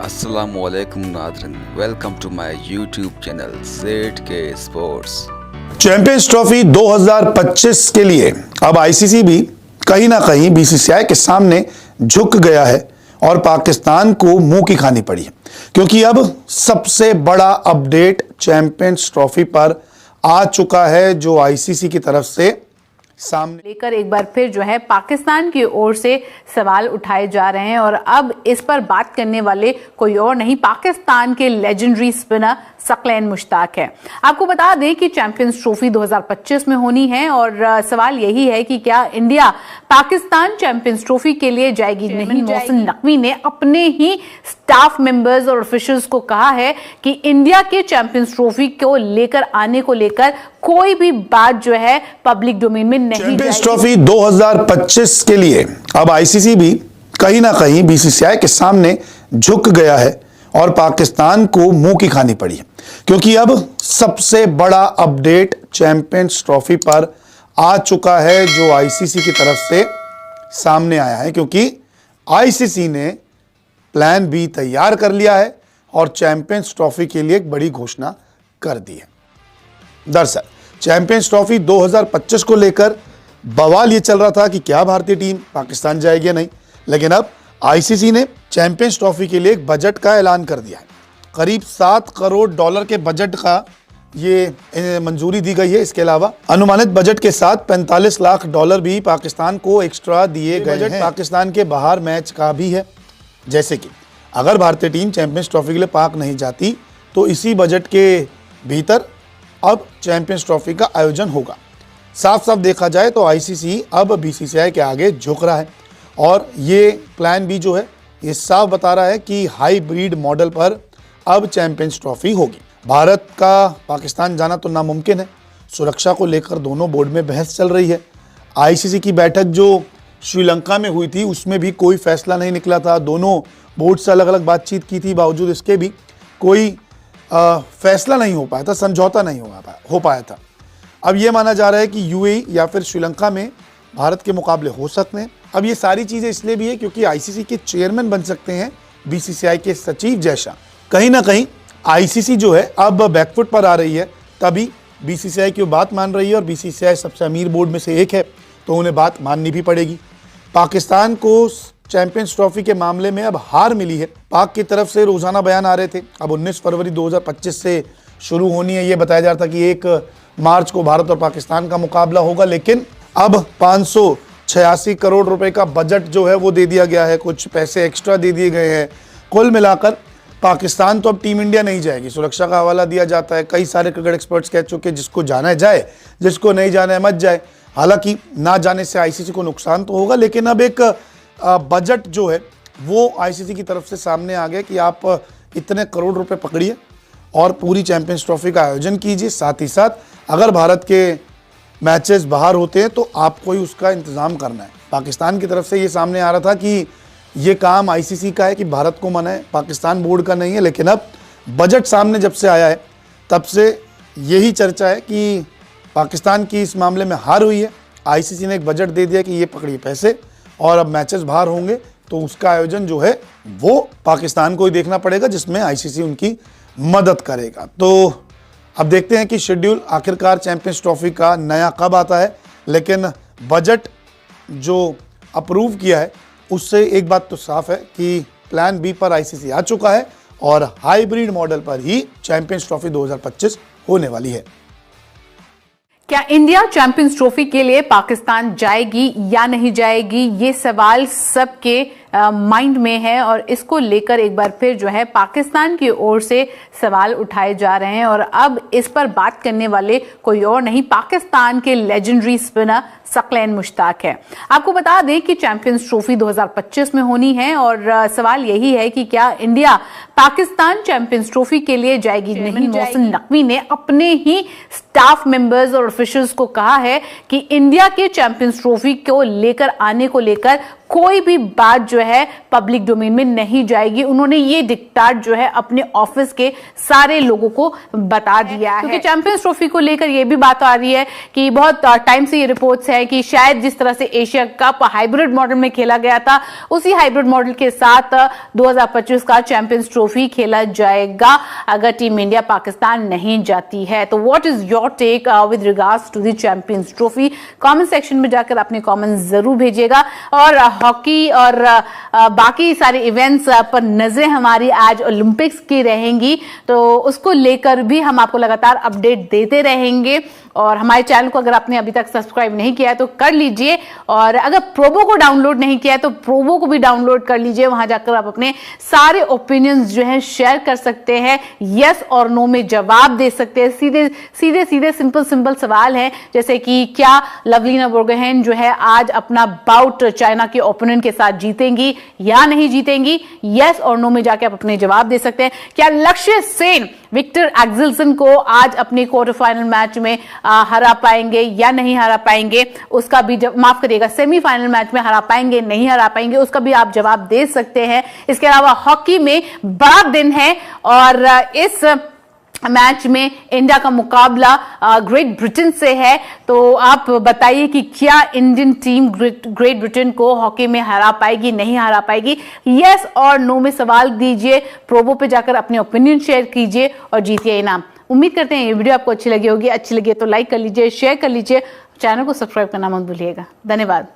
अस्सलामुअलैकुम नाज़रीन, welcome to my YouTube channel ZK sports. Champions trophy 2025 के लिए अब आईसीसी भी कहीं ना कहीं बीसीसीआई के सामने झुक गया है और पाकिस्तान को मुंह की खानी पड़ी है, क्योंकि अब सबसे बड़ा अपडेट चैंपियंस ट्रॉफी पर आ चुका है जो आईसीसी की तरफ से सामने लेकर एक बार फिर जो है पाकिस्तान की ओर से सवाल उठाए जा रहे हैं। और अब इस पर बात करने वाले कोई और नहीं, पाकिस्तान के लेजेंडरी स्पिनर सकलैन मुश्ताक है। आपको बता दें कि चैंपियंस ट्रॉफी 2025 में होनी है और सवाल यही है कि क्या इंडिया पाकिस्तान चैंपियंस ट्रॉफी के लिए जाएगी नहीं। मोहसिन नकवी ने अपने ही स्टाफ मेंबर्स और ऑफिशियल्स को कहा है कि इंडिया के चैंपियंस ट्रॉफी को लेकर आने को लेकर कोई भी बात जो है पब्लिक डोमेन में नहीं। चैंपियंस ट्रॉफी 2025 के लिए अब आईसीसी भी कहीं ना कहीं बीसीसीआई के सामने झुक गया है और पाकिस्तान को मुंह की खानी पड़ी है, क्योंकि अब सबसे बड़ा अपडेट चैंपियंस ट्रॉफी पर आ चुका है जो आईसीसी की तरफ से सामने आया है। क्योंकि आईसीसी ने प्लान बी तैयार कर लिया है और चैंपियंस ट्रॉफी के लिए एक बड़ी घोषणा कर दी है। दरअसल चैंपियंस ट्रॉफी 2025 को लेकर बवाल ये चल रहा था कि क्या भारतीय टीम पाकिस्तान जाएगी या नहीं, लेकिन अब आईसीसी ने चैंपियंस ट्रॉफी के लिए एक बजट का ऐलान कर दिया है। करीब $7 करोड़ के बजट का ये मंजूरी दी गई है। इसके अलावा अनुमानित बजट के साथ $45 लाख भी पाकिस्तान को एक्स्ट्रा दिए गए हैं। पाकिस्तान के बाहर मैच का भी है, जैसे कि अगर भारतीय टीम चैंपियंस ट्रॉफी के लिए पाक नहीं जाती तो इसी बजट के भीतर अब चैंपियंस ट्रॉफी का आयोजन होगा। साफ साफ देखा जाए तो आईसीसी अब बीसीसीआई के आगे झुक रहा है और ये प्लान भी जो है ये साफ बता रहा है कि हाइब्रिड मॉडल पर अब चैंपियंस ट्रॉफी होगी। भारत का पाकिस्तान जाना तो नामुमकिन है। सुरक्षा को लेकर दोनों बोर्ड में बहस चल रही है। आईसीसी की बैठक जो श्रीलंका में हुई थी उसमें भी कोई फैसला नहीं निकला था। दोनों बोर्ड से अलग अलग बातचीत की थी, बावजूद इसके भी कोई फैसला नहीं हो पाया था, समझौता नहीं हो पाया था। अब ये माना जा रहा है कि यूएई या फिर श्रीलंका में भारत के मुकाबले हो सकते हैं। अब ये सारी चीज़ें इसलिए भी है क्योंकि आईसीसी के चेयरमैन बन सकते हैं बीसीसीआई के सचिव जैसा। कहीं ना कहीं आईसीसी जो है अब बैकफुट पर आ रही है, तभी बीसीसीआई की बात मान रही है और बीसीसीआई सबसे अमीर बोर्ड में से एक है तो उन्हें बात माननी भी पड़ेगी। पाकिस्तान को चैंपियंस ट्रॉफी के मामले में अब हार मिली है। पाक की तरफ से रोजाना बयान आ रहे थे। अब 19 फरवरी 2025 से शुरू होनी है। ये बताया जा रहा था कि 1 मार्च को भारत और पाकिस्तान का मुकाबला होगा, लेकिन अब 586 करोड़ रुपए का बजट जो है वो दे दिया गया है, कुछ पैसे एक्स्ट्रा दे दिए गए हैं। कुल मिलाकर पाकिस्तान तो अब टीम इंडिया नहीं जाएगी। सुरक्षा का हवाला दिया जाता है। कई सारे क्रिकेट एक्सपर्ट्स कह चुके हैं जिसको जाना है जाए, जिसको नहीं जाना है मत जाए। हालांकि ना जाने से आईसीसी को नुकसान तो होगा, लेकिन अब एक बजट जो है वो आईसीसी की तरफ से सामने आ गया कि आप इतने करोड़ रुपए पकड़िए और पूरी चैंपियंस ट्रॉफी का आयोजन कीजिए। साथ ही साथ अगर भारत के मैचेस बाहर होते हैं तो आपको ही उसका इंतज़ाम करना है। पाकिस्तान की तरफ से ये सामने आ रहा था कि ये काम आईसीसी का है कि भारत को मनाए, पाकिस्तान बोर्ड का नहीं है। लेकिन अब बजट सामने जब से आया है तब से यही चर्चा है कि पाकिस्तान की इस मामले में हार हुई है। आईसीसी ने एक बजट दे दिया कि ये पकड़िए पैसे और अब मैचेस बाहर होंगे तो उसका आयोजन जो है वो पाकिस्तान को ही देखना पड़ेगा, जिसमें आईसीसी उनकी मदद करेगा। तो अब देखते हैं कि शेड्यूल आखिरकार चैंपियंस ट्रॉफी का नया कब आता है। लेकिन बजट जो अप्रूव किया है उससे एक बात तो साफ है कि प्लान बी पर आईसीसी आ चुका है और हाइब्रिड मॉडल पर ही चैंपियंस ट्रॉफी 2025 होने वाली है। क्या इंडिया चैंपियंस ट्रॉफी के लिए पाकिस्तान जाएगी या नहीं जाएगी, ये सवाल सबके माइंड में है और इसको लेकर एक बार फिर जो है पाकिस्तान की ओर से सवाल उठाए जा रहे हैं। और अब इस पर बात करने वाले कोई और नहीं, पाकिस्तान के लेजेंडरी स्पिनर सकलैन मुश्ताक है। आपको बता दें कि चैंपियंस ट्रॉफी 2025 में होनी है और सवाल यही है कि क्या इंडिया पाकिस्तान चैंपियंस ट्रॉफी के लिए जाएगी नहीं। मोहसिन नकवी ने अपने ही स्टाफ मेंबर्स और ऑफिशियल्स को कहा है कि इंडिया के चैंपियंस ट्रॉफी को लेकर आने को लेकर कोई भी बात जो है पब्लिक डोमेन में नहीं जाएगी। उन्होंने ये डिक्टेट जो है अपने ऑफिस के सारे लोगों को बता दिया है, क्योंकि चैंपियंस ट्रॉफी को लेकर ये भी बात आ रही है कि बहुत टाइम से ये रिपोर्ट्स है कि शायद जिस तरह से एशिया कप हाइब्रिड मॉडल में खेला गया था, उसी हाइब्रिड मॉडल के साथ 2025 का चैंपियंस ट्रॉफी खेला जाएगा अगर टीम इंडिया पाकिस्तान नहीं जाती है। तो what is your take with regards to the champions trophy? Comment section में जाकर अपने कमेंट जरूर भेजिएगा। और हॉकी और बाकी सारे इवेंट्स पर नजरें हमारी आज ओलंपिक्स की रहेंगी, तो उसको लेकर भी हम आपको लगातार अपडेट देते रहेंगे। और हमारे चैनल को अगर आपने अभी तक सब्सक्राइब नहीं किया है तो कर लीजिए, और अगर प्रोबो को डाउनलोड नहीं किया है तो प्रोबो को भी डाउनलोड कर लीजिए। वहां जाकर आप अपने सारे ओपिनियंस जो हैं शेयर कर सकते हैं, यस और नो में जवाब दे सकते हैं। सीधे सिंपल सवाल है, जैसे कि क्या लवलीना बोर्गोहेन जो है आज अपना बाउट चाइना के ओपोनेंट के साथ जीतेंगी या नहीं जीतेंगी? यस और नो में जाके आप अपने जवाब दे सकते हैं। क्या लक्ष्य सेन विक्टर एक्सेल्सन को आज अपने क्वार्टर फाइनल मैच में हरा पाएंगे या नहीं हरा पाएंगे? उसका भी माफ करिएगा, सेमीफाइनल मैच में हरा पाएंगे नहीं हरा पाएंगे, उसका भी आप जवाब दे सकते हैं। इसके अलावा हॉकी में बड़ा दिन है और इस मैच में इंडिया का मुकाबला ग्रेट ब्रिटेन से है। तो आप बताइए कि क्या इंडियन टीम ग्रेट ब्रिटेन को हॉकी में हरा पाएगी नहीं हरा पाएगी? यस और नो में सवाल दीजिए, प्रोबो पे जाकर अपने ओपिनियन शेयर कीजिए और जीतिए इनाम। उम्मीद करते हैं ये वीडियो आपको अच्छी लगी होगी। अच्छी लगी तो लाइक कर लीजिए, शेयर कर लीजिए, चैनल को सब्सक्राइब करना मत भूलिएगा। धन्यवाद।